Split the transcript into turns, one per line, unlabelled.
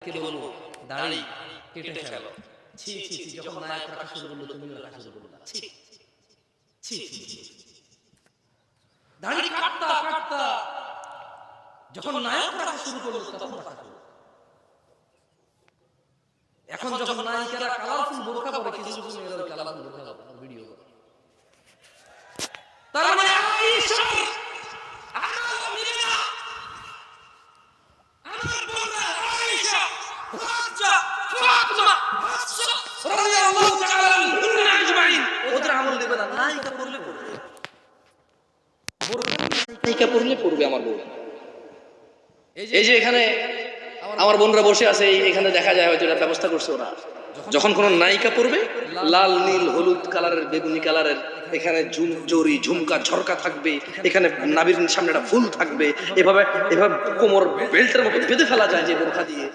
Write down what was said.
কে বলবো দাড়ি কেটে ফেলো। ছি ছি ছি, যখন নায়ক রাখা শুরু করলো তুমিও রাখা শুরু করলা। ছি ছি ছি ছি। দাড়ি কাটতা কাটতা যখন নায়ক রাখা শুরু করলো তখন রাখা শুরু। এখন যখন নায়িকারা কালারফুল বোরকা পরে, কিছু কিছু মেয়েরা ওই কালারফুল বোরকা পরে ভিডিও করে। তার মানে আয়েশা আমার মেয়েরা, আমার বোনরা আয়েশা, হাফসা, ফাতিমা, হাফসা রাদিয়াল্লাহু তাআলা আনহুম আজমাইন ওদের আমল নেবে না। নায়িকা পড়লে পড়বে, বোরকা নায়িকা পড়লে পড়বে আমার বোন। এই যে এখানে আমার বোনরা বসে আছে, এখানে দেখা যায় হয়তো এটা ব্যবস্থা করছে ওরা। যখন কোন নায়িকা পড়বে লাল নীল হলুদ কালারের বেগুনি কালারের, এখানে জরি ঝুমকা ঝরকা থাকবে, এখানে নাভির সামনে একটা ফুল থাকবে, এভাবে এভাবে কোমর বেল্টের মতো বেঁধে ফেলা যায় যে বোরকা দিয়ে।